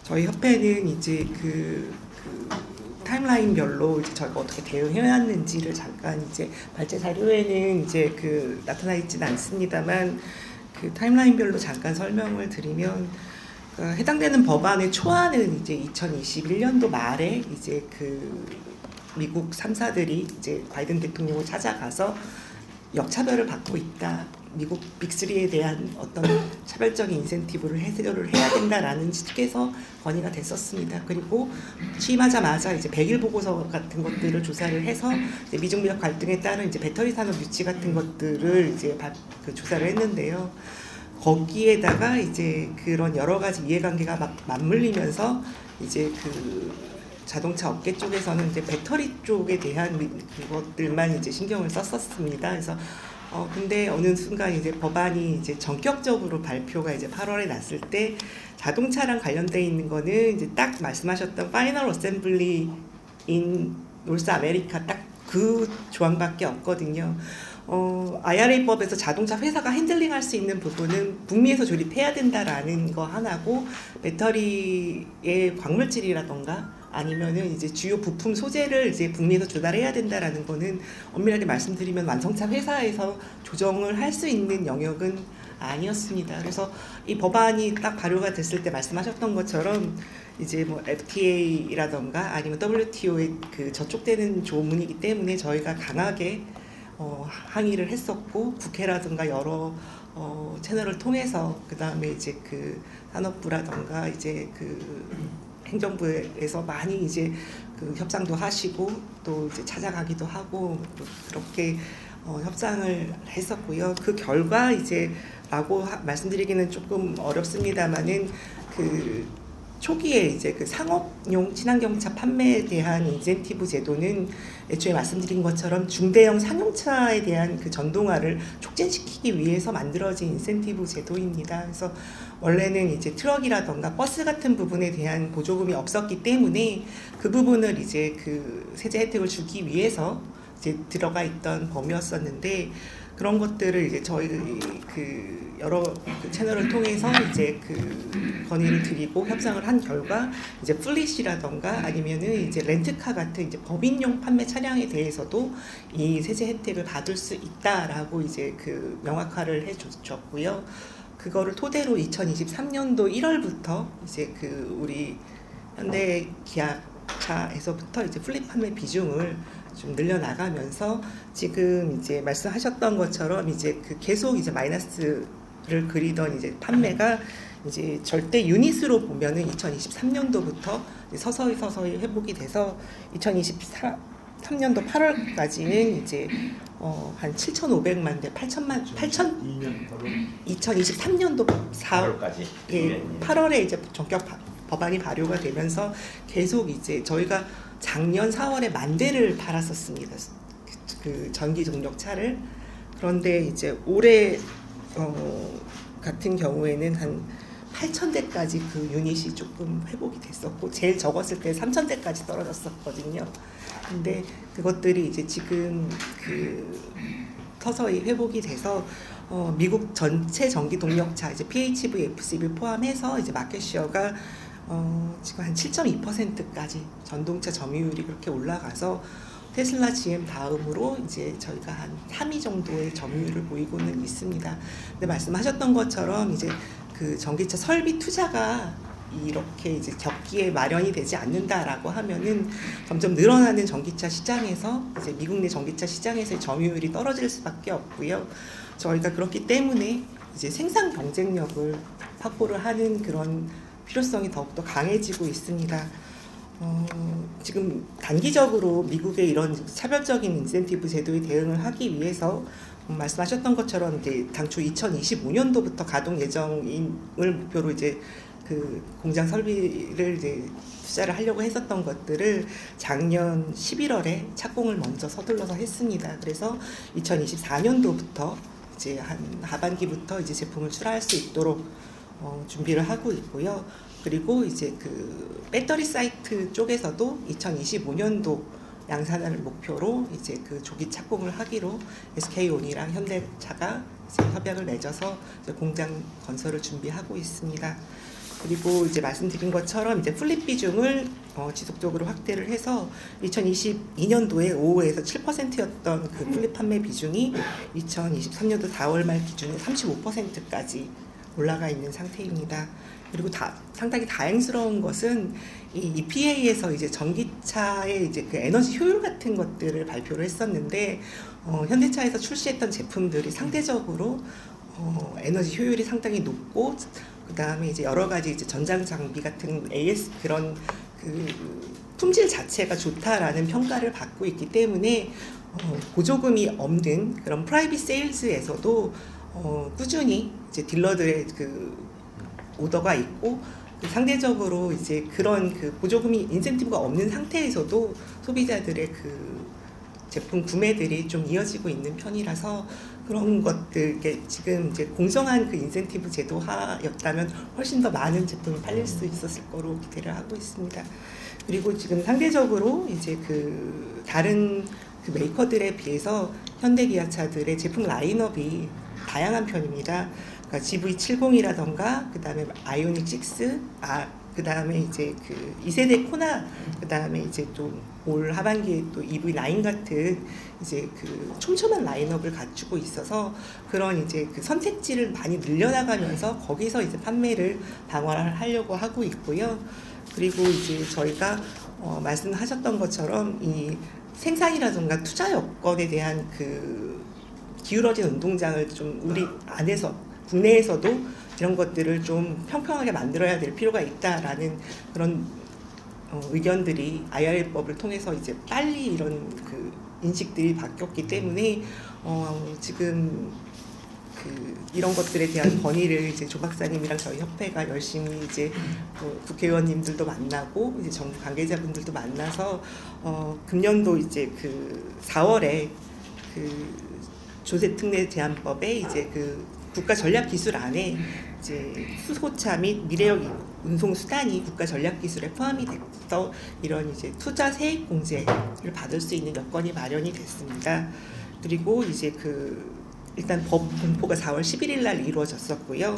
저희 협회는 이제 타임라인별로 이제 저희가 어떻게 대응해왔는지를 잠깐 이제 발제 자료에는 이제 나타나 있지는 않습니다만 타임라인별로 잠깐 설명을 드리면 해당되는 법안의 초안은 이제 2021년도 말에 이제 미국 3사들이 이제 바이든 대통령을 찾아가서 역차별을 받고 있다. 미국 빅3에 대한 어떤 차별적인 인센티브를 해결을 해야 된다라는 측에서 건의가 됐었습니다. 그리고 취임하자마자 이제 100일 보고서 같은 것들을 조사를 해서 이제 미중미역 갈등에 따른 이제 배터리 산업 유치 같은 것들을 이제 조사를 했는데요. 거기에다가 이제 그런 여러 가지 이해관계가 막 맞물리면서 이제 자동차 업계 쪽에서는 이제 배터리 쪽에 대한 그것들만 이제 신경을 썼었습니다. 그래서 근데 어느 순간 이제 법안이 이제 전격적으로 발표가 이제 8월에 났을 때 자동차랑 관련돼 있는 거는 이제 딱 말씀하셨던 파이널 어셈블리 인 노스 아메리카 딱 그 조항밖에 없거든요. IRA법에서 자동차 회사가 핸들링할 수 있는 부분은 북미에서 조립해야 된다라는 거 하나고, 배터리의 광물질이라던가 아니면은 이제 주요 부품 소재를 이제 북미에서 조달해야 된다라는 거는 엄밀하게 말씀드리면 완성차 회사에서 조정을 할 수 있는 영역은 아니었습니다. 그래서 이 법안이 딱 발효가 됐을 때 말씀하셨던 것처럼 이제 뭐 FTA라던가 아니면 WTO에 저촉되는 조문이기 때문에 저희가 강하게 항의를 했었고, 국회라든가 여러 채널을 통해서 그 다음에 이제 산업부라든가 이제 행정부에서 많이 이제 협상도 하시고 또 이제 찾아가기도 하고 또 그렇게 협상을 했었고요. 그 결과 이제 라고 말씀드리기는 조금 어렵습니다만은 초기에 이제 상업용 친환경차 판매에 대한 인센티브 제도는 애초에 말씀드린 것처럼 중대형 상용차에 대한 전동화를 촉진시키기 위해서 만들어진 인센티브 제도입니다. 그래서 원래는 이제 트럭이라던가 버스 같은 부분에 대한 보조금이 없었기 때문에 그 부분을 이제 세제 혜택을 주기 위해서 이제 들어가 있던 범위였었는데, 그런 것들을 이제 저희 여러 채널을 통해서 이제 건의를 드리고 협상을 한 결과 이제 플릿이라던가 아니면은 이제 렌트카 같은 이제 법인용 판매 차량에 대해서도 이 세제 혜택을 받을 수 있다라고 이제 명확화를 해줬고요. 그거를 토대로 2023년도 1월부터 이제 우리 현대 기아차에서부터 이제 플릿 판매 비중을 좀 늘려나가면서 지금 이제 말씀하셨던 것처럼 이제 계속 이제 마이너스를 그리던 이제 판매가 이제 절대 유닛으로 보면은 2023년도부터 서서히 회복이 돼서 2023년도 8월까지는 이제 한 7,500만 대, 2023년도 4월까지. 예, 8월에 이제 전격 법안이 발효가 되면서 계속 이제 저희가 작년 4월에 10,000대를 팔았었습니다. 전기 동력차를. 그런데 이제 올해 같은 경우에는 한 8,000대까지 유닛이 조금 회복이 됐었고, 제일 적었을 때 3,000대까지 떨어졌었거든요. 근데 그것들이 이제 지금 서서히 회복이 돼서 미국 전체 전기 동력차 이제 PHEV, FCV 포함해서 이제 마켓시어가 지금 한 7.2%까지 전동차 점유율이 그렇게 올라가서 테슬라, GM 다음으로 이제 저희가 한 3위 정도의 점유율을 보이고는 있습니다. 근데 말씀하셨던 것처럼 이제 전기차 설비 투자가 이렇게 이제 겹기에 마련이 되지 않는다라고 하면은 점점 늘어나는 전기차 시장에서 이제 미국 내 전기차 시장에서의 점유율이 떨어질 수밖에 없고요. 저희가 그렇기 때문에 이제 생산 경쟁력을 확보를 하는 그런 필요성이 더욱더 강해지고 있습니다. 지금 단기적으로 미국의 이런 차별적인 인센티브 제도에 대응을 하기 위해서 말씀하셨던 것처럼 이제 당초 2025년도부터 가동 예정을 목표로 이제 공장 설비를 이제 투자를 하려고 했었던 것들을 작년 11월에 착공을 먼저 서둘러서 했습니다. 그래서 2024년도부터 이제 한 하반기부터 이제 제품을 출하할 수 있도록 준비를 하고 있고요. 그리고 이제 배터리 사이트 쪽에서도 2025년도 양산을 목표로 이제 조기 착공을 하기로 SK온이랑 현대차가 이제 협약을 맺어서 이제 공장 건설을 준비하고 있습니다. 그리고 이제 말씀드린 것처럼 이제 플립 비중을 지속적으로 확대를 해서 2022년도에 5에서 7%였던 그 플립 판매 비중이 2023년도 4월 말 기준에 35%까지 올라가 있는 상태입니다. 그리고 상당히 다행스러운 것은 이 EPA에서 이제 전기차의 이제 그 에너지 효율 같은 것들을 발표를 했었는데 현대차에서 출시했던 제품들이 상대적으로 에너지 효율이 상당히 높고 그 다음에 이제 여러 가지 이제 전장 장비 같은 AS 그런 그 품질 자체가 좋다라는 평가를 받고 있기 때문에 보조금이 없는 그런 프라이빗 세일즈에서도 꾸준히 이제 딜러들의 그 오더가 있고 상대적으로 이제 그런 그 보조금이 인센티브가 없는 상태에서도 소비자들의 그 제품 구매들이 좀 이어지고 있는 편이라서 그런 것들 지금 이제 공정한 그 인센티브 제도하였다면 훨씬 더 많은 제품이 팔릴 수 있었을 거로 기대를 하고 있습니다. 그리고 지금 상대적으로 이제 그 다른 그 메이커들에 비해서 현대기아차들의 제품 라인업이 다양한 편입니다. 그러니까 GV70이라던가 그 다음에 아이오닉 6, 그 다음에 이제 그 2세대 코나, 그 다음에 이제 또 올 하반기에 또 EV9 같은 이제 그 촘촘한 라인업을 갖추고 있어서 그런 이제 그 선택지를 많이 늘려나가면서 거기서 이제 판매를 방어하려고 하고 있고요. 그리고 이제 저희가 말씀하셨던 것처럼 이 생산이라든가 투자 여건에 대한 그 기울어진 운동장을 좀 우리 안에서 국내에서도 이런 것들을 좀 평평하게 만들어야 될 필요가 있다라는 그런 의견들이 IRA법을 통해서 이제 빨리 이런 그 인식들이 바뀌었기 때문에 지금 그 이런 것들에 대한 건의를 이제 조 박사님이랑 저희 협회가 열심히 이제 국회의원님들도 만나고 이제 정부 관계자분들도 만나서 금년도 이제 그 4월에 그 조세특례 제한법에 이제 그 국가 전략 기술 안에 이제 수소차 및 미래역 운송 수단이 국가 전략 기술에 포함이 돼서 이런 이제 투자 세액 공제를 받을 수 있는 여건이 마련이 됐습니다. 그리고 이제 그 일단 법 공포가 4월 11일 날 이루어졌었고요.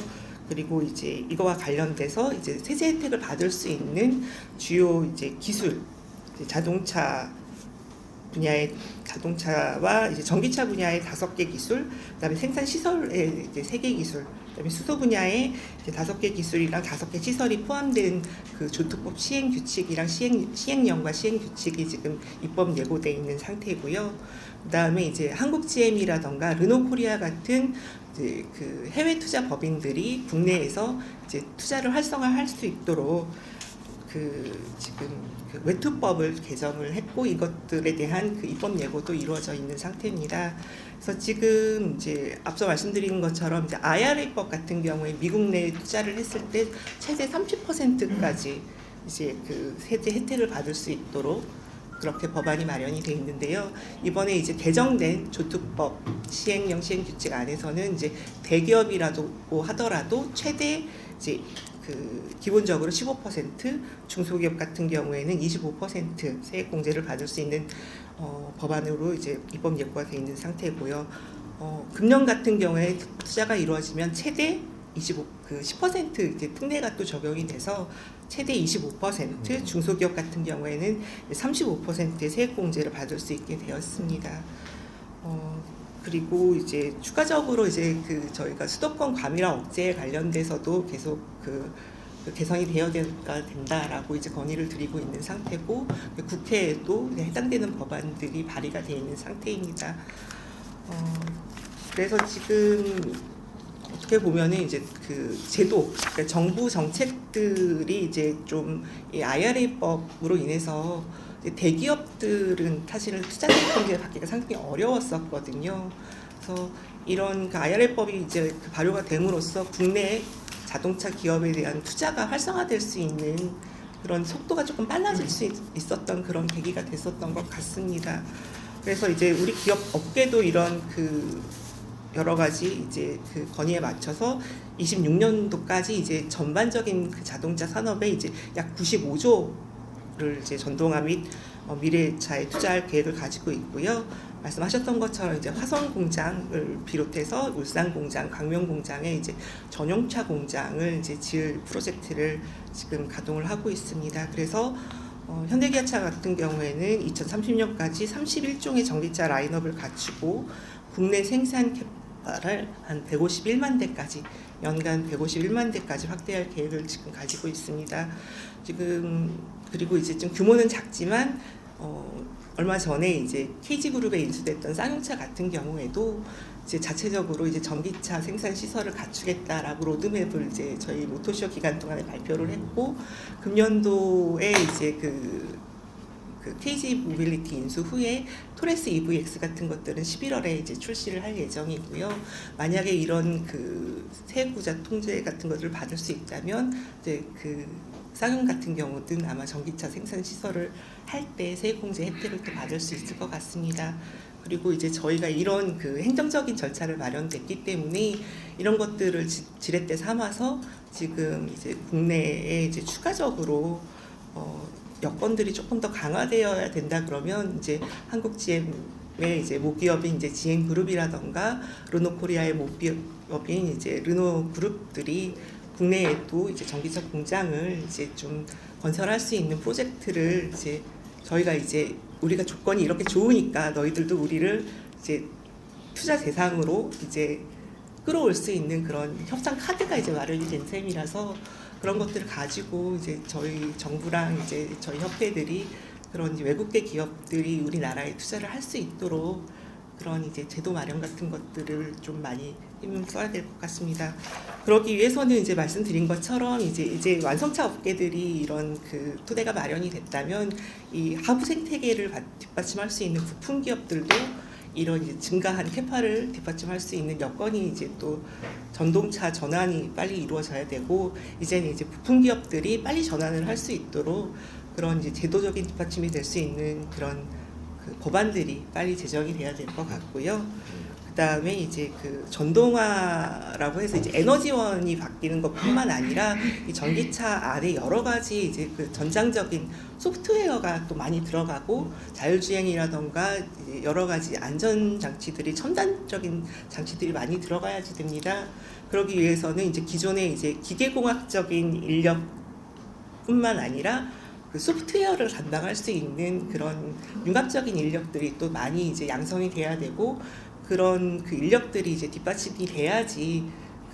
그리고 이제 이거와 관련돼서 이제 세제 혜택을 받을 수 있는 주요 이제 기술, 이제 자동차 분야의 자동차와 이제 전기차 분야의 5개 기술, 그다음에 생산 시설의 이제 3개 기술, 그다음에 수소 분야의 이제 5개 기술이랑 5개 시설이 포함된 그 조특법 시행 규칙이랑 시행령과 시행 규칙이 지금 입법 예고돼 있는 상태고요. 그다음에 이제 한국 GM이라던가 르노코리아 같은 이제 그 해외 투자 법인들이 국내에서 이제 투자를 활성화할 수 있도록 그 지금 그 외투법을 개정을 했고 이것들에 대한 그 입법 예고도 이루어져 있는 상태입니다. 그래서 지금 이제 앞서 말씀드린 것처럼 이제 IRA법 같은 경우에 미국 내에 투자를 했을 때 최대 30%까지 이제 그 세제 혜택을 받을 수 있도록 그렇게 법안이 마련이 돼 있는데요. 이번에 이제 개정된 조특법 시행령 시행규칙 안에서는 이제 대기업이라고 하더라도 최대 이제 그 기본적으로 15%, 중소기업 같은 경우에는 25% 세액 공제를 받을 수 있는 법안으로 이제 입법 예고가 돼 있는 상태고요. 금년 같은 경우에 투자가 이루어지면 최대 10% 이제 특례가 또 적용이 돼서 최대 25%, 중소기업 같은 경우에는 35%의 세액 공제를 받을 수 있게 되었습니다. 그리고 이제 추가적으로 이제 그 저희가 수도권 과밀화 억제에 관련돼서도 계속 그 개선이 되어야 된다라고 이제 건의를 드리고 있는 상태고 국회에도 해당되는 법안들이 발의가 되어 있는 상태입니다. 그래서 지금 어떻게 보면은 이제 그 제도, 그러니까 정부 정책들이 이제 좀 이 IRA법으로 인해서 대기업들은 사실은 투자 세액 받기가 상당히 어려웠었거든요. 그래서 이런 그 IRA법이 이제 그 발효가 됨으로써 국내 자동차 기업에 대한 투자가 활성화될 수 있는 그런 속도가 조금 빨라질 수 있었던 그런 계기가 됐었던 것 같습니다. 그래서 이제 우리 기업 업계도 이런 그 여러 가지 이제 그 건의에 맞춰서 26년도까지 이제 전반적인 그 자동차 산업에 이제 약 95조를 이제 전동화 및 미래차에 투자할 계획을 가지고 있고요. 말씀하셨던 것처럼 이제 화성 공장을 비롯해서 울산 공장, 광명 공장에 이제 전용차 공장을 이제 지을 프로젝트를 지금 가동을 하고 있습니다. 그래서 현대기아차 같은 경우에는 2030년까지 31종의 전기차 라인업을 갖추고 국내 생산 캐파를 한 151만 대까지 연간 151만 대까지 확대할 계획을 지금 가지고 있습니다. 지금 그리고 이제 좀 규모는 작지만 얼마 전에 이제 KG그룹에 인수됐던 쌍용차 같은 경우에도 이제 자체적으로 이제 전기차 생산 시설을 갖추겠다라고 로드맵을 이제 저희 모토쇼 기간 동안에 발표를 했고, 금년도에 이제 그 KG 모빌리티 인수 후에 토레스 EVX 같은 것들은 11월에 이제 출시를 할 예정이고요. 만약에 이런 그 세부자 통제 같은 것들을 받을 수 있다면 이제 그 쌍용 같은 경우는 아마 전기차 생산 시설을 할 때 세액공제 혜택을 또 받을 수 있을 것 같습니다. 그리고 이제 저희가 이런 그 행정적인 절차를 마련됐기 때문에 이런 것들을 지렛대 삼아서 지금 이제 국내에 이제 추가적으로 여건들이 조금 더 강화되어야 된다 그러면 이제 한국 GM의 이제 모기업인 이제 GM 그룹이라던가 르노코리아의 모기업인 이제 르노 그룹들이 국내에도 이제 전기차 공장을 이제 좀 건설할 수 있는 프로젝트를 이제 저희가 이제 우리가 조건이 이렇게 좋으니까 너희들도 우리를 이제 투자 대상으로 이제 끌어올 수 있는 그런 협상 카드가 이제 마련이 된 셈이라서 그런 것들을 가지고 이제 저희 정부랑 이제 저희 협회들이 그런 이제 외국계 기업들이 우리나라에 투자를 할 수 있도록 그런 이제 제도 마련 같은 것들을 좀 많이 힘을 써야 될 것 같습니다. 그러기 위해서는 이제 말씀드린 것처럼 이제 완성차 업계들이 이런 그 토대가 마련이 됐다면 이 하부 생태계를 뒷받침할 수 있는 부품 기업들도 이런 이제 증가한 캐파를 뒷받침할 수 있는 여건이 이제 또 전동차 전환이 빨리 이루어져야 되고, 이제는 이제 부품 기업들이 빨리 전환을 할 수 있도록 그런 이제 제도적인 뒷받침이 될 수 있는 그런 그 법안들이 빨리 제정이 돼야 될 것 같고요. 그다음에 이제 그 전동화라고 해서 이제 에너지원이 바뀌는 것뿐만 아니라 이 전기차 안에 여러 가지 이제 그 전장적인 소프트웨어가 또 많이 들어가고 자율주행이라던가 여러 가지 안전 장치들이 첨단적인 장치들이 많이 들어가야지 됩니다. 그러기 위해서는 이제 기존의 이제 기계공학적인 인력뿐만 아니라 그 소프트웨어를 담당할 수 있는 그런 융합적인 인력들이 또 많이 이제 양성이 돼야 되고, 그런 그 인력들이 이제 뒷받침이 돼야지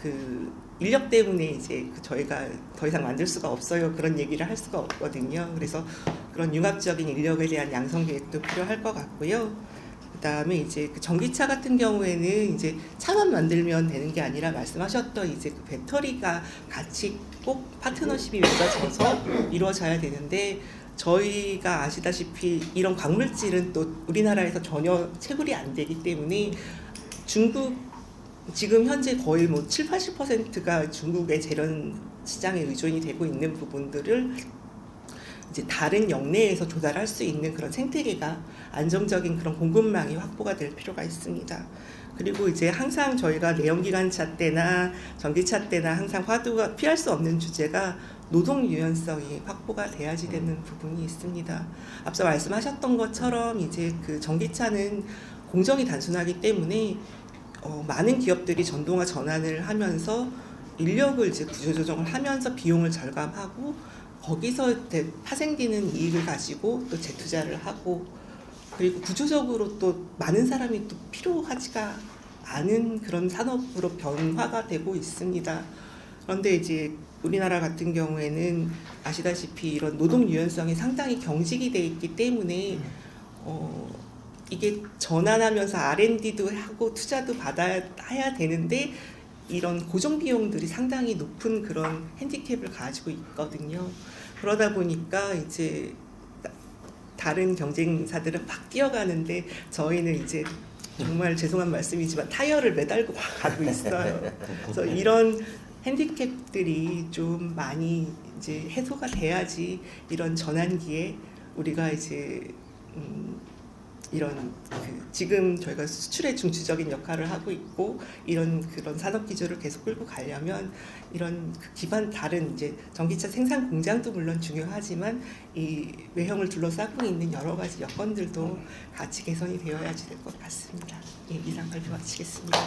그 인력 때문에 이제 그 저희가 더 이상 만들 수가 없어요. 그런 얘기를 할 수가 없거든요. 그래서 그런 융합적인 인력에 대한 양성 계획도 필요할 것 같고요. 그다음에 이제 그 전기차 같은 경우에는 이제 차만 만들면 되는 게 아니라 말씀하셨던 이제 그 배터리가 같이 꼭 파트너십이 맺어져서 이루어져야 되는데, 저희가 아시다시피 이런 광물질은 또 우리나라에서 전혀 채굴이 안 되기 때문에 중국 지금 현재 거의 뭐 7, 80%가 중국의 재련 시장에 의존이 되고 있는 부분들을 이제 다른 영내에서 조달할 수 있는 그런 생태계가 안정적인 그런 공급망이 확보가 될 필요가 있습니다. 그리고 이제 항상 저희가 내연기관차 때나 전기차 때나 항상 화두가 피할 수 없는 주제가 노동 유연성이 확보가 돼야지 되는 부분이 있습니다. 앞서 말씀하셨던 것처럼 이제 그 전기차는 공정이 단순하기 때문에 많은 기업들이 전동화 전환을 하면서 인력을 이제 구조조정을 하면서 비용을 절감하고 거기서 파생되는 이익을 가지고 또 재투자를 하고, 그리고 구조적으로 또 많은 사람이 또 필요하지가 않은 그런 산업으로 변화가 되고 있습니다. 그런데 이제 우리나라 같은 경우에는 아시다시피 이런 노동 유연성이 상당히 경직이 돼 있기 때문에 이게 전환하면서 R&D도 하고 투자도 받아야 되는데 이런 고정 비용들이 상당히 높은 그런 핸디캡을 가지고 있거든요. 그러다 보니까 이제 다른 경쟁사들은 막 뛰어가는데 저희는 이제 정말 죄송한 말씀이지만 타이어를 매달고 가고 있어요. 그래서 이런 핸디캡들이 좀 많이 이제 해소가 돼야지 이런 전환기에 우리가 이제 이런 지금 저희가 수출의 중추적인 역할을 하고 있고 그런 산업 기조를 계속 끌고 가려면 이런 기반 다른 이제 전기차 생산 공장도 물론 중요하지만 이 외형을 둘러싸고 있는 여러 가지 여건들도 같이 개선이 되어야지 될 것 같습니다. 예, 이상 발표 마치겠습니다.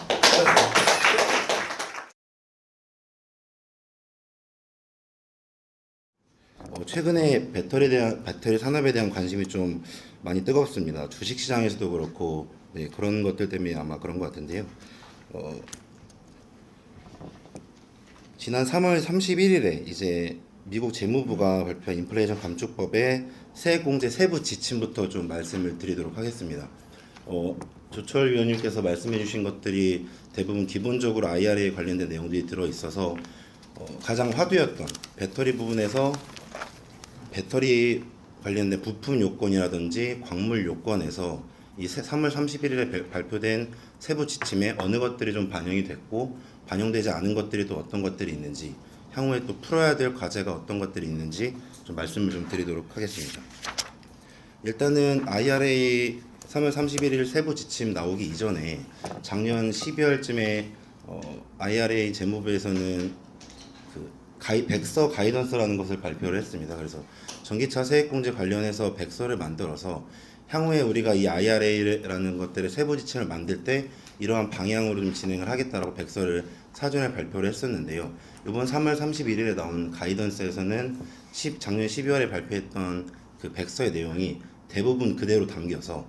최근에 배터리 산업에 대한 관심이 좀 많이 뜨겁습니다. 주식시장에서도 그렇고 네, 그런 것들 때문에 아마 그런 것 같은데요. 지난 3월 31일에 이제 미국 재무부가 발표한 인플레이션 감축법의 세액공제 세부 지침부터 좀 말씀을 드리도록 하겠습니다. 조철 위원님께서 말씀해주신 것들이 대부분 기본적으로 IRA에 관련된 내용들이 들어 있어서 가장 화두였던 배터리 부분에서 배터리 관련된 부품 요건이라든지 광물 요건에서 이 3월 31일에 발표된 세부 지침에 어느 것들이 좀 반영이 됐고 반영되지 않은 것들이 또 어떤 것들이 있는지 향후에 또 풀어야 될 과제가 어떤 것들이 있는지 좀 말씀을 좀 드리도록 하겠습니다. 일단은 IRA 3월 31일 세부 지침 나오기 이전에 작년 12월쯤에 IRA 재무부에서는 백서 가이던스라는 것을 발표를 했습니다. 그래서 전기차 세액공제 관련해서 백서를 만들어서 향후에 우리가 이 IRA라는 것들의 세부 지침을 만들 때 이러한 방향으로 좀 진행을 하겠다라고 백서를 사전에 발표를 했었는데요. 이번 3월 31일에 나온 가이던스에서는 작년 12월에 발표했던 그 백서의 내용이 대부분 그대로 담겨서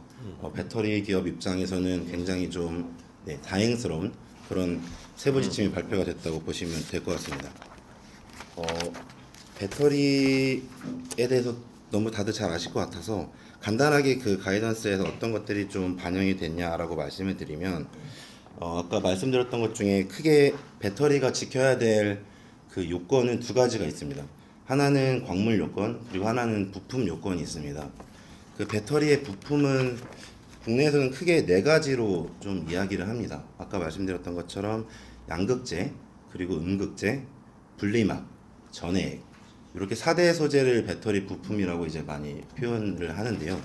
배터리 기업 입장에서는 굉장히 좀 다행스러운 그런 세부 지침이 발표가 됐다고 보시면 될 것 같습니다. 배터리에 대해서 너무 다들 잘 아실 것 같아서 간단하게 그 가이던스에서 어떤 것들이 좀 반영이 됐냐라고 말씀을 드리면 아까 말씀드렸던 것 중에 크게 배터리가 지켜야 될 그 요건은 두 가지가 있습니다. 하나는 광물 요건, 그리고 하나는 부품 요건이 있습니다. 그 배터리의 부품은 국내에서는 크게 네 가지로 좀 이야기를 합니다. 아까 말씀드렸던 것처럼 양극재, 그리고 음극재, 분리막, 전해액, 이렇게 4대 소재를 배터리 부품이라고 이제 많이 표현을 하는데요.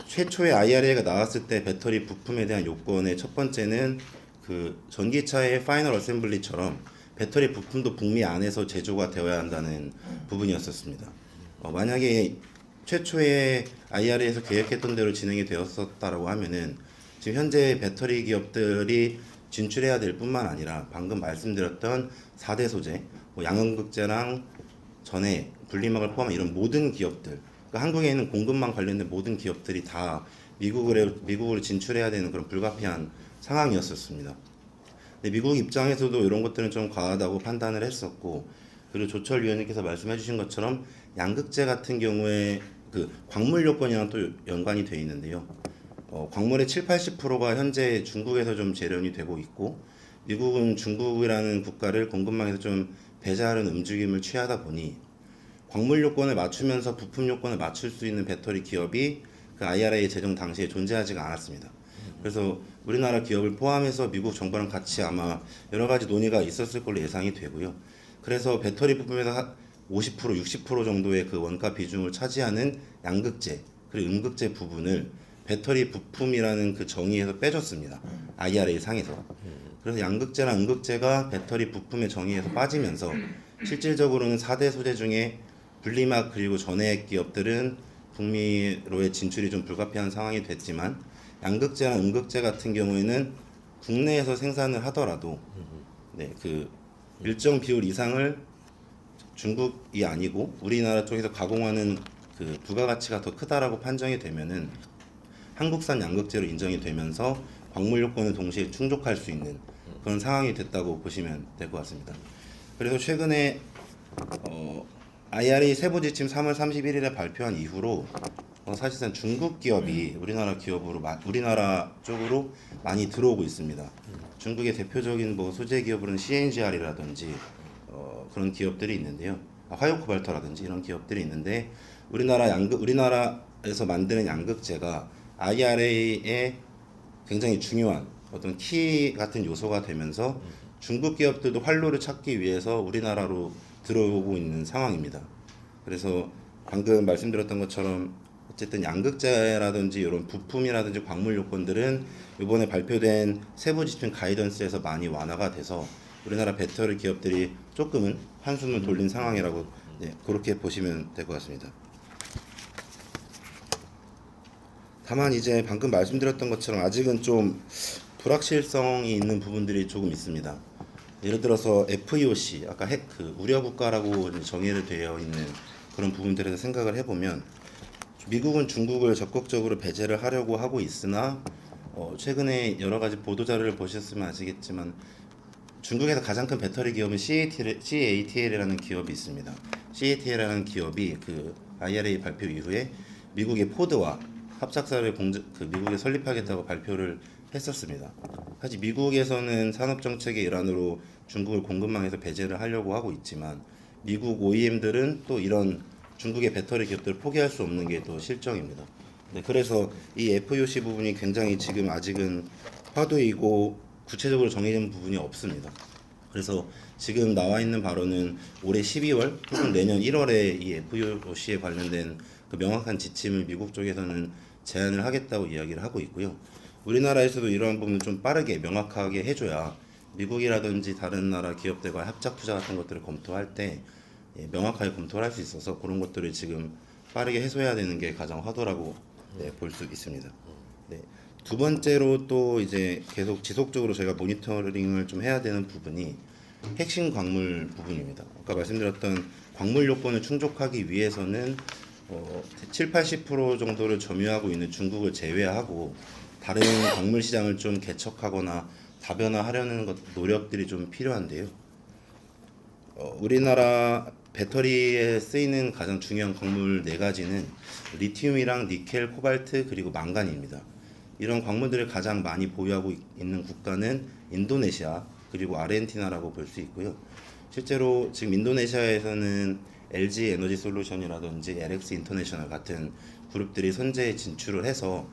최초의 IRA가 나왔을 때 배터리 부품에 대한 요건의 첫 번째는 그 전기차의 파이널 어셈블리처럼 배터리 부품도 북미 안에서 제조가 되어야 한다는 부분이었었습니다. 만약에 최초의 IRA에서 계획했던 대로 진행이 되었었다라고 하면은 지금 현재 배터리 기업들이 진출해야 될 뿐만 아니라 방금 말씀드렸던 4대 소재, 양극재랑 전해, 분리막을 포함한 이런 모든 기업들, 그러니까 한국에 있는 공급망 관련된 모든 기업들이 다 미국으로 진출해야 되는 그런 불가피한 상황이었었습니다. 근데 미국 입장에서도 이런 것들은 좀 과하다고 판단을 했었고, 그리고 조철 위원님께서 말씀해주신 것처럼 양극재 같은 경우에 그 광물 요건이랑 또 연관이 되어 있는데요. 광물의 70~80%가 현재 중국에서 좀 재련이 되고 있고, 미국은 중국이라는 국가를 공급망에서 좀 배제하는 움직임을 취하다 보니 광물 요건을 맞추면서 부품 요건을 맞출 수 있는 배터리 기업이 그 IRA 제정 당시에 존재하지가 않았습니다. 그래서 우리나라 기업을 포함해서 미국 정부랑 같이 아마 여러 가지 논의가 있었을 걸로 예상이 되고요. 그래서 배터리 부품에서 50%, 60% 정도의 그 원가 비중을 차지하는 양극재 그리고 음극재 부분을 배터리 부품이라는 그 정의에서 빼줬습니다. IRA 상에서. 그래서 양극재나 음극재가 배터리 부품의 정의에서 빠지면서 실질적으로는 4대 소재 중에 분리막 그리고 전해액 기업들은 북미로의 진출이 좀 불가피한 상황이 됐지만 양극재나 음극재 같은 경우에는 국내에서 생산을 하더라도 그 일정 비율 이상을 중국이 아니고 우리나라 쪽에서 가공하는 그 부가가치가 더 크다라고 판정이 되면은 한국산 양극재로 인정이 되면서 광물 요건을 동시에 충족할 수 있는 그런 상황이 됐다고 보시면 될 것 같습니다. 그래서 최근에 IRA 세부 지침 3월 31일에 발표한 이후로 사실상 중국 기업이 우리나라 쪽으로 많이 들어오고 있습니다. 중국의 대표적인 소재 기업으로는 CNGR이라든지 그런 기업들이 있는데요. 화요코발트라든지 이런 기업들이 있는데 우리나라에서 만드는 양극재가 IRA에 굉장히 중요한 어떤 키 같은 요소가 되면서 중국 기업들도 활로를 찾기 위해서 우리나라로 들어오고 있는 상황입니다. 그래서 방금 말씀드렸던 것처럼 어쨌든 양극재라든지 이런 부품이라든지 광물 요건들은 이번에 발표된 세부 지침 가이던스에서 많이 완화가 돼서 우리나라 배터리 기업들이 조금은 한숨을 돌린 상황이라고 그렇게 보시면 될 것 같습니다. 다만 이제 방금 말씀드렸던 것처럼 아직은 좀 불확실성이 있는 부분들이 조금 있습니다. 예를 들어서 FEOC, 아까 그 우려 국가라고 정의를 되어 있는 그런 부분들에서 생각을 해보면 미국은 중국을 적극적으로 배제를 하려고 하고 있으나 최근에 여러 가지 보도 자료를 보셨으면 아시겠지만 중국에서 가장 큰 배터리 기업은 CATL이라는 기업이 있습니다. CATL이라는 기업이 그 IRA 발표 이후에 미국의 포드와 합작사를 미국에 설립하겠다고 발표를 했었습니다. 사실 미국에서는 산업 정책의 일환으로 중국을 공급망에서 배제를 하려고 하고 있지만 미국 OEM들은 또 이런 중국의 배터리 기업들을 포기할 수 없는 게 또 실정입니다. 네, 그래서 이 FEOC 부분이 굉장히 지금 아직은 화두이고 구체적으로 정해진 부분이 없습니다. 그래서 지금 나와 있는 바로는 올해 12월 혹은 내년 1월에 이 FEOC에 관련된 그 명확한 지침을 미국 쪽에서는 제안을 하겠다고 이야기를 하고 있고요. 우리나라에서도 이러한 부분을 좀 빠르게 명확하게 해줘야 미국이라든지 다른 나라 기업들과 합작 투자 같은 것들을 검토할 때 명확하게 검토를 할 수 있어서 그런 것들을 지금 빠르게 해소해야 되는 게 가장 화두라고 볼 수 있습니다. 네. 두 번째로 또 이제 계속 지속적으로 저희가 모니터링을 좀 해야 되는 부분이 핵심 광물 부분입니다. 아까 말씀드렸던 광물 요건을 충족하기 위해서는 70-80% 정도를 점유하고 있는 중국을 제외하고 다른 광물 시장을 좀 개척하거나 다변화하려는 노력들이 좀 필요한데요. 우리나라 배터리에 쓰이는 가장 중요한 광물 네 가지는 리튬이랑 니켈, 코발트 그리고 망간입니다. 이런 광물들을 가장 많이 보유하고 있는 국가는 인도네시아 그리고 아르헨티나라고 볼 수 있고요. 실제로 지금 인도네시아에서는 LG 에너지 솔루션이라든지 LX 인터내셔널 같은 그룹들이 선제에 진출을 해서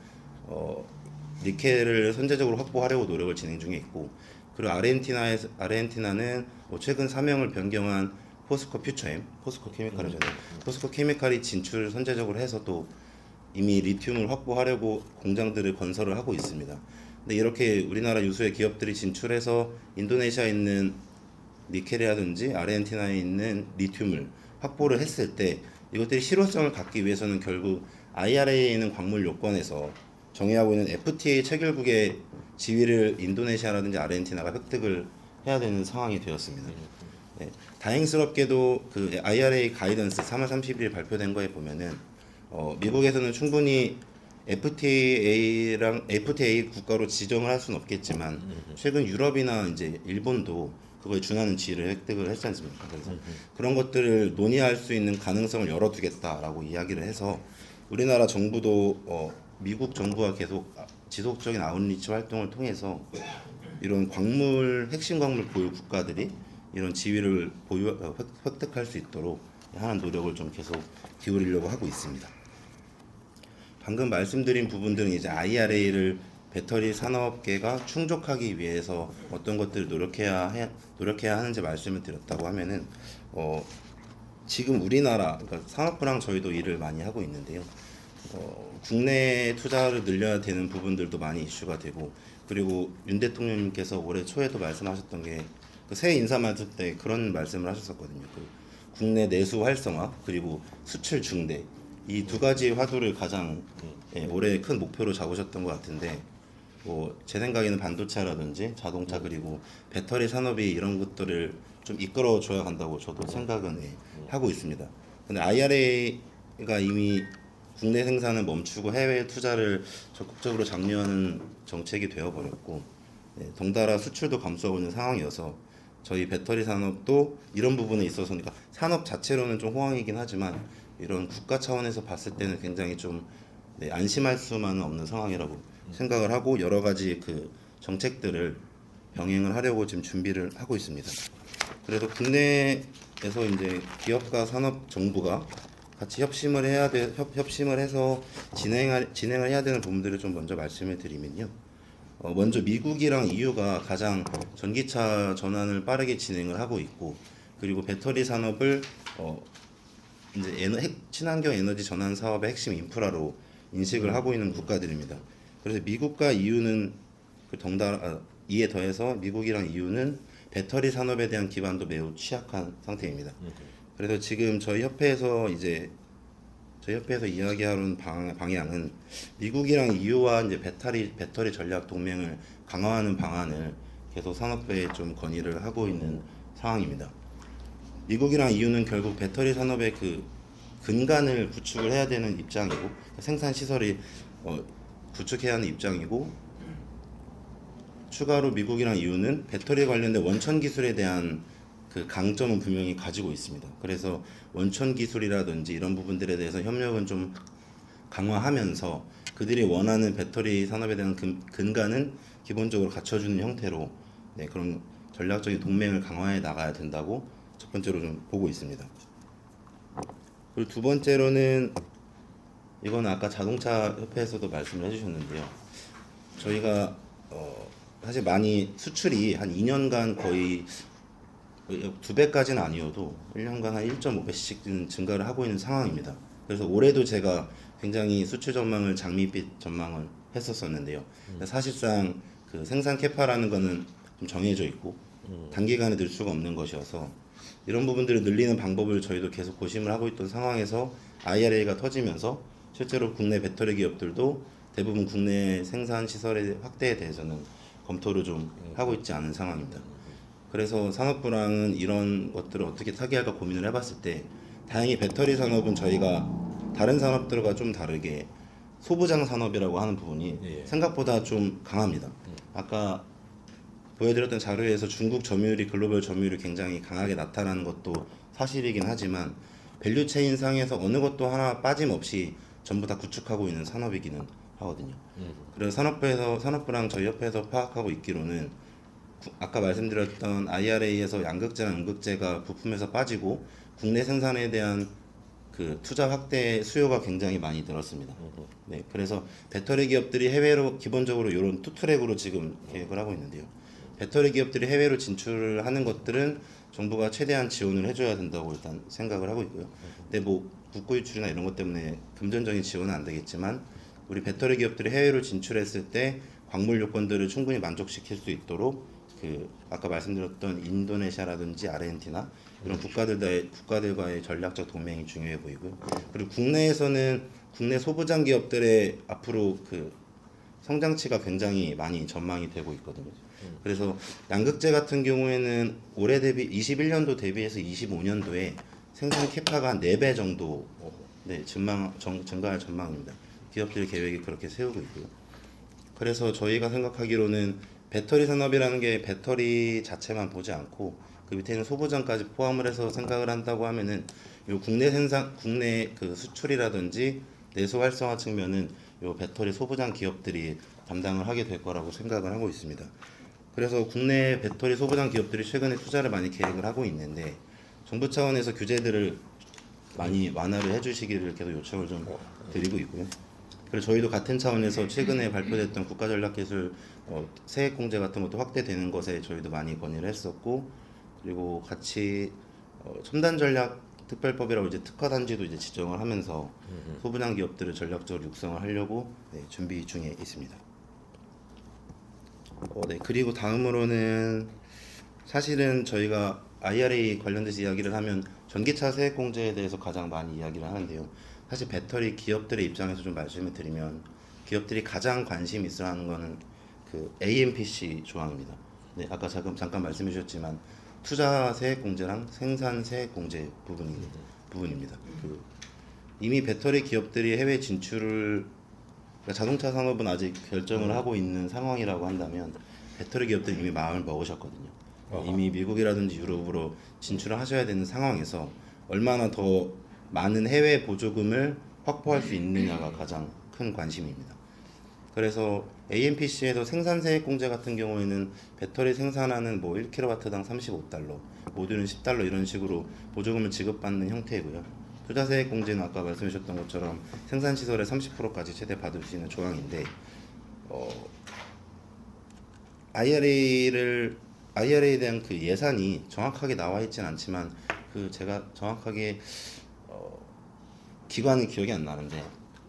니켈을 선제적으로 확보하려고 노력을 진행 중에 있고, 그리고 아르헨티나는 최근 사명을 변경한 포스코 퓨처엠, 포스코 케미칼이잖아요. 포스코 케미칼이 진출을 선제적으로 해서 또 이미 리튬을 확보하려고 공장들을 건설을 하고 있습니다. 근데 이렇게 우리나라 유수의 기업들이 진출해서 인도네시아에 있는 니켈이라든지 아르헨티나에 있는 리튬을 확보를 했을 때 이것들이 실효성을 갖기 위해서는 결국 IRA에 있는 광물 요건에서 정의하고 있는 FTA 체결국의 지위를 인도네시아라든지 아르헨티나가 획득을 해야 되는 상황이 되었습니다. 네, 다행스럽게도 그 IRA 가이던스 3월 30일 발표된 거에 보면은 미국에서는 충분히 FTA 국가로 지정을 할 수는 없겠지만 최근 유럽이나 이제 일본도 그거에 준하는 지위를 획득을 했지 않습니까? 그래서 그런 것들을 논의할 수 있는 가능성을 열어두겠다라고 이야기를 해서 우리나라 정부도 미국 정부와 계속 지속적인 아웃리치 활동을 통해서 이런 핵심 광물 보유 국가들이 이런 지위를 획득할 수 있도록 하는 노력을 좀 계속 기울이려고 하고 있습니다. 방금 말씀드린 부분들은 이제 IRA를 배터리 산업계가 충족하기 위해서 어떤 것들을 노력해야 하는지 말씀을 드렸다고 하면은 지금 우리나라 그러니까 산업부랑 저희도 일을 많이 하고 있는데요. 국내 투자를 늘려야 되는 부분들도 많이 이슈가 되고, 그리고 윤 대통령님께서 올해 초에도 말씀하셨던 게 새 인사 맞을 때 그런 말씀을 하셨었거든요. 국내 내수 활성화 그리고 수출 증대 이 두 가지 화두를 가장 올해 큰 목표로 잡으셨던 것 같은데, 제 생각에는 반도체라든지 자동차 그리고 배터리 산업이 이런 것들을 좀 이끌어줘야 한다고 저도 생각은 하고 있습니다. 근데 IRA가 이미 국내 생산을 멈추고 해외 투자를 적극적으로 장려하는 정책이 되어버렸고, 덩달아 수출도 감소하고 있는 상황이어서 저희 배터리 산업도 이런 부분에 있어서 그러니까 산업 자체로는 좀 호황이긴 하지만 이런 국가 차원에서 봤을 때는 굉장히 좀 안심할 수만은 없는 상황이라고 생각을 하고 여러 가지 그 정책들을 병행을 하려고 지금 준비를 하고 있습니다. 그래서 국내에서 이제 기업과 산업 정부가 같이 협심을 해서 진행을 해야 되는 부분들을 좀 먼저 말씀을 드리면요. 먼저 미국이랑 EU가 가장 전기차 전환을 빠르게 진행을 하고 있고, 그리고 배터리 산업을 이제 친환경 에너지 전환 사업의 핵심 인프라로 인식을 하고 있는 국가들입니다. 그래서 미국과 EU는 이에 더해서 미국이랑 EU는 배터리 산업에 대한 기반도 매우 취약한 상태입니다. 그래서 지금 저희 협회에서 이야기하는 방향은 미국이랑 EU와 이제 배터리 전략 동맹을 강화하는 방안을 계속 산업부에 좀 건의를 하고 있는 상황입니다. 미국이랑 EU는 결국 배터리 산업의 그 근간을 구축을 해야 되는 입장이고 생산 시설이 구축해야 하는 입장이고 추가로 미국이랑 EU는 배터리 관련된 원천 기술에 대한 그 강점은 분명히 가지고 있습니다. 그래서 원천 기술이라든지 이런 부분들에 대해서 협력은 좀 강화하면서 그들이 원하는 배터리 산업에 대한 근간은 기본적으로 갖춰주는 형태로 그런 전략적인 동맹을 강화해 나가야 된다고 첫 번째로 좀 보고 있습니다. 그리고 두 번째로는 이건 아까 자동차 협회에서도 말씀을 해주셨는데요. 저희가 사실 많이 수출이 한 2년간 거의 2배까지는 아니어도 1년간 한 1.5배씩 증가를 하고 있는 상황입니다. 그래서 올해도 제가 굉장히 수출 전망을 장밋빛 전망을 했었었는데요. 사실상 그 생산 캐파라는 거는 좀 정해져 있고 단기간에 늘 수가 없는 것이어서 이런 부분들을 늘리는 방법을 저희도 계속 고심을 하고 있던 상황에서 IRA가 터지면서 실제로 국내 배터리 기업들도 대부분 국내 생산 시설의 확대에 대해서는 검토를 좀 하고 있지 않은 상황입니다. 그래서 산업부랑은 이런 것들을 어떻게 타개할까 고민을 해봤을 때 다행히 배터리 산업은 저희가 다른 산업들과 좀 다르게 소부장 산업이라고 하는 부분이 생각보다 좀 강합니다. 아까 보여드렸던 자료에서 중국 점유율이 글로벌 점유율이 굉장히 강하게 나타나는 것도 사실이긴 하지만 밸류체인 상에서 어느 것도 하나 빠짐없이 전부 다 구축하고 있는 산업이기는 하거든요. 그래서 산업부랑 저희 협회에서 파악하고 있기로는 아까 말씀드렸던 IRA에서 양극재나 음극재가 부품에서 빠지고 국내 생산에 대한 그 투자 확대 수요가 굉장히 많이 늘었습니다. 그래서 배터리 기업들이 해외로 기본적으로 이런 투트랙으로 지금 계획을 하고 있는데요. 배터리 기업들이 해외로 진출을 하는 것들은 정부가 최대한 지원을 해줘야 된다고 일단 생각을 하고 있고요. 근데 뭐 국고 유출이나 이런 것 때문에 금전적인 지원은 안 되겠지만 우리 배터리 기업들이 해외로 진출했을 때 광물 요건들을 충분히 만족시킬 수 있도록 그 아까 말씀드렸던 인도네시아라든지 아르헨티나 이런 국가들과의 전략적 동맹이 중요해 보이고요. 그리고 국내에서는 국내 소부장 기업들의 앞으로 그 성장치가 굉장히 많이 전망이 되고 있거든요. 그래서 양극재 같은 경우에는 올해 대비 21년도 대비해서 25년도에 생산 캐파가 한 4배 정도 증가할 전망입니다. 기업들 계획이 그렇게 세우고 있고요. 그래서 저희가 생각하기로는 배터리 산업이라는 게 배터리 자체만 보지 않고 그 밑에 있는 소부장까지 포함을 해서 생각을 한다고 하면은 요 국내 그 수출이라든지 내수 활성화 측면은 요 배터리 소부장 기업들이 담당을 하게 될 거라고 생각을 하고 있습니다. 그래서 국내 배터리 소부장 기업들이 최근에 투자를 많이 계획을 하고 있는데 정부 차원에서 규제들을 많이 완화를 해주시기를 계속 요청을 좀 드리고 있고요. 그래서 저희도 같은 차원에서 최근에 발표됐던 국가전략기술 세액공제 같은 것도 확대되는 것에 저희도 많이 건의를 했었고 그리고 같이 첨단전략특별법이라고 이제 특화단지도 이제 지정을 하면서 소부장 기업들을 전략적으로 육성을 하려고 준비 중에 있습니다. 그리고 다음으로는 사실은 저희가 IRA 관련돼서 이야기를 하면 전기차 세액공제에 대해서 가장 많이 이야기를 하는데요. 사실 배터리 기업들의 입장에서 좀 말씀을 드리면 기업들이 가장 관심 있어 하는 거는 그 AMPC 조항입니다. 아까 잠깐 말씀해 주셨지만 투자 세액 공제랑 생산 세액 공제 부분입니다. 이미 배터리 기업들이 해외 진출을 그러니까 자동차 산업은 아직 결정을 하고 있는 상황이라고 한다면 배터리 기업들이 이미 마음을 먹으셨거든요. 이미 미국이라든지 유럽으로 진출을 하셔야 되는 상황에서 얼마나 더 많은 해외 보조금을 확보할 수 있느냐가 가장 큰 관심입니다. 그래서 AMPC에서 생산세액 공제 같은 경우에는 배터리 생산하는 뭐 1kW당 35달러, 모듈은 10달러 이런 식으로 보조금을 지급받는 형태이고요. 투자세액 공제는 아까 말씀해 주셨던 것처럼 생산시설의 30%까지 최대 받을 수 있는 조항인데 IRA에 대한 그 예산이 정확하게 나와 있진 않지만 그 제가 정확하게 기관은 기억이 안 나는데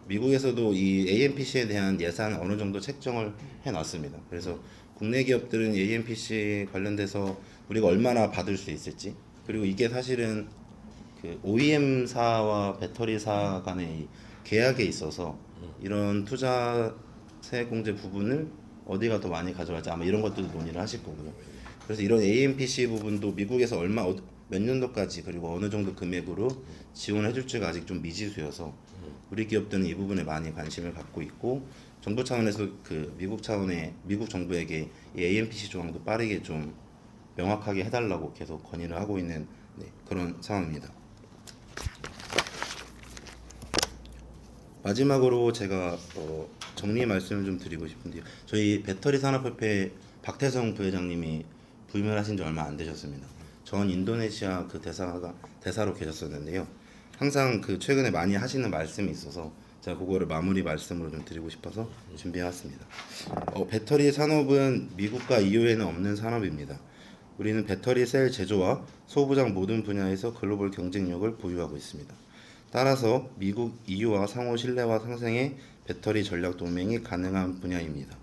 미국에서도 이 AMPC에 대한 예산 어느 정도 책정을 해놨습니다. 그래서 국내 기업들은 AMPC 관련돼서 우리가 얼마나 받을 수 있을지, 그리고 이게 사실은 그 OEM사와 배터리사 간의 이 계약에 있어서 이런 투자세 공제 부분을 어디가 더 많이 가져갈지 아마 이런 것들도 논의를 하실 거고요. 그래서 이런 AMPC 부분도 미국에서 몇 년도까지 그리고 어느 정도 금액으로 지원해 줄지가 아직 좀 미지수여서 우리 기업들은 이 부분에 많이 관심을 갖고 있고, 정부 차원에서 그 미국 차원의 미국 정부에게 이 AMPC 조항도 빠르게 좀 명확하게 해달라고 계속 건의를 하고 있는 그런 상황입니다. 마지막으로 제가 정리 말씀을 좀 드리고 싶은데요. 저희 배터리 산업협회 박태성 부회장님이 부임을 하신 지 얼마 안 되셨습니다. 전 인도네시아 그 대사로 계셨었는데요. 항상 그 최근에 많이 하시는 말씀이 있어서 제가 그거를 마무리 말씀으로 좀 드리고 싶어서 준비해왔습니다. 배터리 산업은 미국과 EU에는 없는 산업입니다. 우리는 배터리 셀 제조와 소부장 모든 분야에서 글로벌 경쟁력을 보유하고 있습니다. 따라서 미국, EU와 상호 신뢰와 상생의 배터리 전략 동맹이 가능한 분야입니다.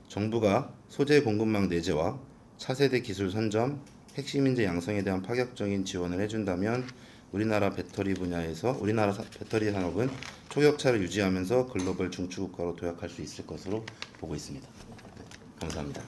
정부가 소재 공급망 내재와 차세대 기술 선점, 핵심 인재 양성에 대한 파격적인 지원을 해준다면 우리나라 배터리 배터리 산업은 초격차를 유지하면서 글로벌 중추국가로 도약할 수 있을 것으로 보고 있습니다. 감사합니다.